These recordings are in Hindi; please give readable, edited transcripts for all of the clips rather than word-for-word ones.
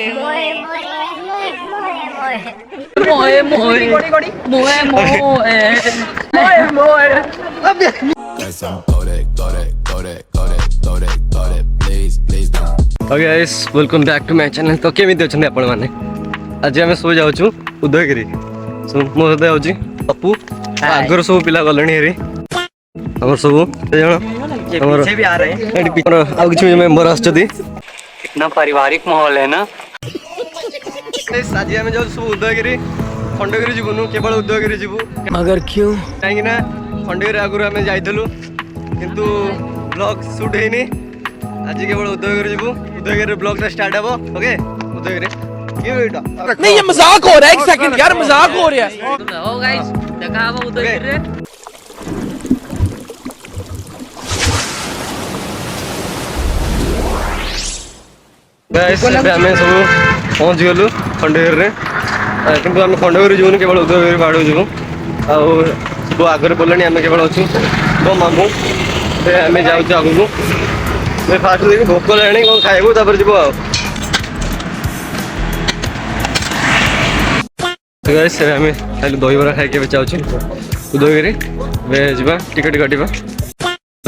Okay guys welcome back to my channel. तो केमिति अछन आपण माने आज हम सब जाउछु उदयगिरी। सो मो सदा होची पप्पू आगर सब पिला गलणी हेरी हमर सब जण पीछे भी आ रहे हैं आ किछ मेंबर आछती। कितना पारिवारिक माहौल है ना। आज हम जाउछु उदयगिरी खंडगिरी जीवनु केवल उदयगिरी जीवु मगर क्यों काहे ना खंडगिरी आगुर हम जाइथलु किंतु ब्लॉग शूट हेनी। आज केवल उदयगिरी जीवु उदयगिरी ब्लॉग स्टार्ट हबो। ओके उदयगिरी नहीं ये मजाक हो रहा है। एक सेकंड यार मजाक हो रहा है। ओ गाइस देखा अब उदयगिरी रे गाइस हम सब पहुंच गलु खंडगिरी रे किंतु हम खंडगिरी जीवनु केवल उदयगिरी बाड़ू जीवु आ सब आगे बोलनी आम केवल अच्छु तो मामू आम जाऊँ आगू फास्ट देखिए भोक लाणी कौन खाइबू तापर जीव गाइस आम खाली दहीबरा खाइके चाहूँ उदयगिरी जा टिकेट काटा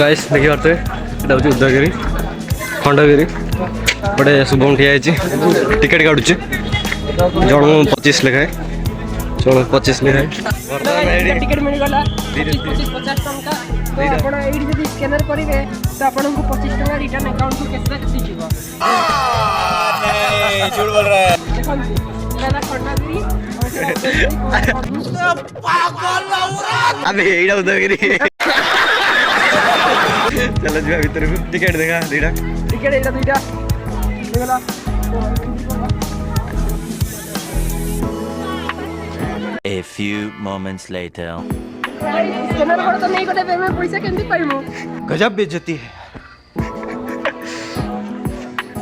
गाइस देखी पारे यहाँ हूँ उदयगिरी खंडगिरी बड़े शुभम ठिया टिकेट काटुचे जन 25 लेखाए जन 25 लेखाए टिकट मिल गला 25 50 टंका तो आपण एडी जदी स्कैनर करिवे तो आपण को 25 टंका रिटर्न अकाउंट को कैशबैक दिजिबो। नहीं झूठ बोल रहा है। दादा खंडगिरी अबे एडा उदयगिरी चलो जा भीतर को टिकट देखा दीटा टिकट एडा दुईटा गला A few moments later. Scanner कर तो नहीं कटे मैं पैसा केंदी पाइमु। गजब बेइज्जती है।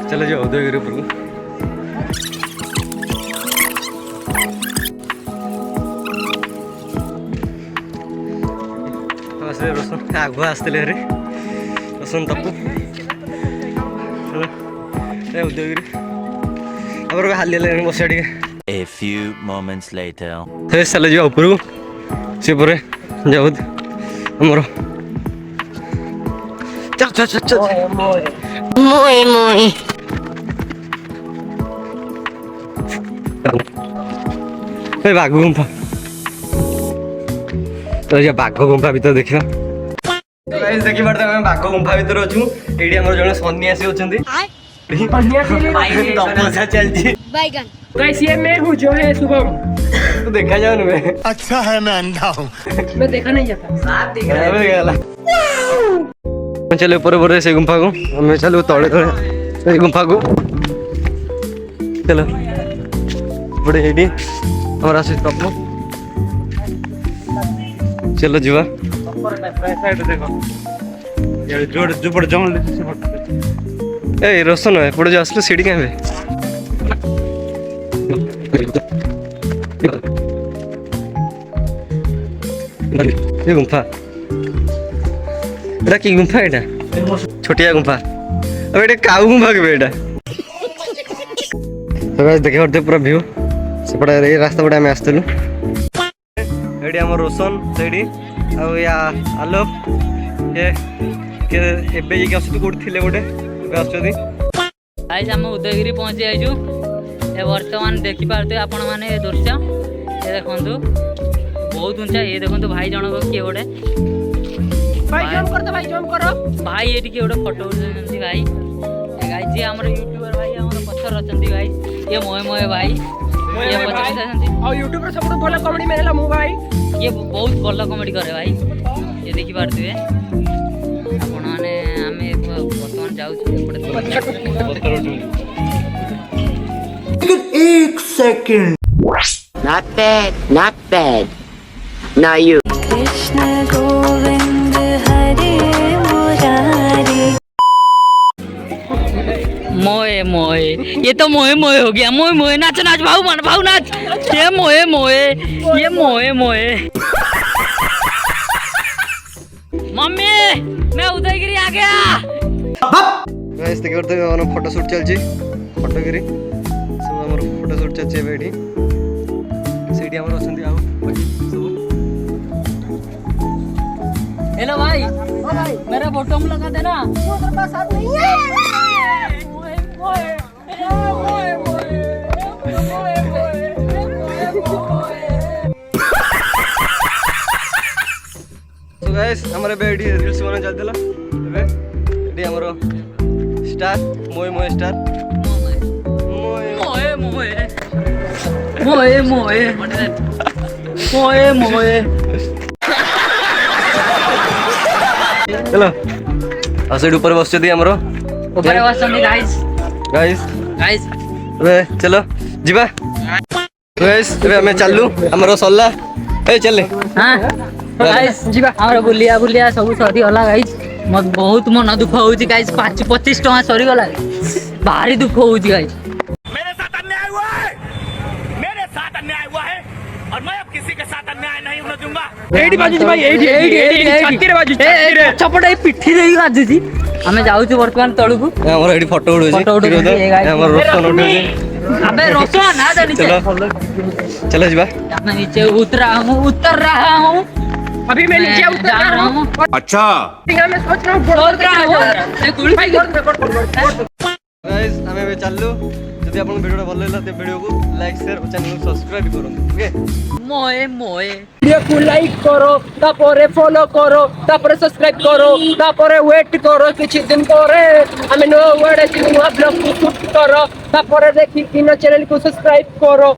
चलो जाओ उदयगिरी ऊपर को रोशन आगु आसते रोशन तपू उदयगिरी हाली बस A few moments later. चल जा ऊपर से जाऊ आमर चल चल चल चल बाघ गुंफा तो बाघ गुंफा भीतर देखा देखी पारे बाघ गुंफा भीतर अच्छु ये जड़े सन्यासी अच्छा चलती गाइस ये मैं हूँ जो है शुभम। तू देखा जाओ ना मैं अच्छा है मैं अंधा हूँ। मैं देखा नहीं जाता साफ दिख रहा है। चले ऊपर से गुंफा को हमें चलो तले तले से गुंफा को चलो बड़े हेडी हमारा से टॉप चलो जीवा देखो ये जोड़ जो बड़ जंगल से ए रोशन है पड़ो जो असलो सीढ़ी कहां पे ये गुंफा एटा की गुंफा एटा छोटिया गुंफा अब एटा काऊ गुंफा के बेटा तो गाइस देखि परते पूरा व्यू सेपड़ा ए रास्ता पड़े हम आस्तलु एडी हमर रोशन सेडी आ या आलोक ये के एबे जे असु कोड थिले गोटे आछथि गाइस हम उदयगिरी पहुंच जाइजु ए वर्तमान देखि पारते आपण माने दृश्य ए देखंतु बहुत ऊंचा ये देखंतु भाई जनक के गोटे भाई जंप कर दो भाई जंप करो भाई एटी के गोटे फोटो उठैछन्ती भाई ए गाइस जे हमर यूट्यूबर भाई हमर पछर अछन्ती भाई ये मोय मोय भाई ये पछर अछन्ती और यूट्यूब पर सब भलो कॉमेडी मेरेला मु भाई ये बहुत भलो कॉमेडी करे भाई ये देखि पारते आपण माने हमें वर्तमान जाउ एक second Not bad, not bad. Now you. Krishna Govind Hare Murari. मोए मोए ये तो मोए मोए हो गया। मोए मोए नाच नाच भाऊ मान भाऊ नाच ये मोए मोए ये मोए मोए मम्मी मैं उदयगिरी आ गया। गाइस देखि परते फोटो शूट चलची खंडगिरी सो आमर फोटो शूट चलছে एबे सेठी आमर अछंती आउ बाकी सब हेलो भाई मेरा फोटो में लगा देना। तो गाइस हमरे बेडी रील्स बना चलतला एबे एडी हमरो स्टार मोय मोय स्टार मोय मोए मोए मोए मोए मोए मोए चलो आ साइड ऊपर बस जदी हमरो ऊपर बसनी गाइस गाइस गाइस एबे चलो जीवा गाइस एबे हमें चललु हमरो सल्ला ए चले हां गाइस जीवा हमर बुलिया बुलिया सब सरी होला गाइस मत बहुत मन दुख होउची गाइस 25 टका सरी गला भारी दुख होउची गाइस। मेरे साथ अन्याय हुआ है और मैं अब किसी के साथ अन्याय नहीं होने दूंगा। एडी बाजू भाई एडी छाती रे बाजू छाती रे चपटा पिठी देई गाजुची हमें जाउछु वर्तमान तळुकु हमर एडी फोटो उडो फोटो उडो हमर रोशन उडो अबे रोशन ना जानी चलो चलो जीवा मैं नीचे उतर रहा हूं अभी मैं नीचे उतर रहा हूं। अच्छा मैं सोच रहा हूं गाइस हमें बे चललु जदी आपन वीडियो भल लागला ते वीडियो को लाइक शेयर और चैनल को सब्सक्राइब करूँ ओके मोए मोए वीडियो को लाइक करो तापरे फॉलो करो तापरे सब्सक्राइब करो तापरे वेट करो किछि दिन परे हमें नो वर्ड कि नुआ ब्लॉग को शूट करो तापरे देखि इन चैनल को सब्सक्राइब करो।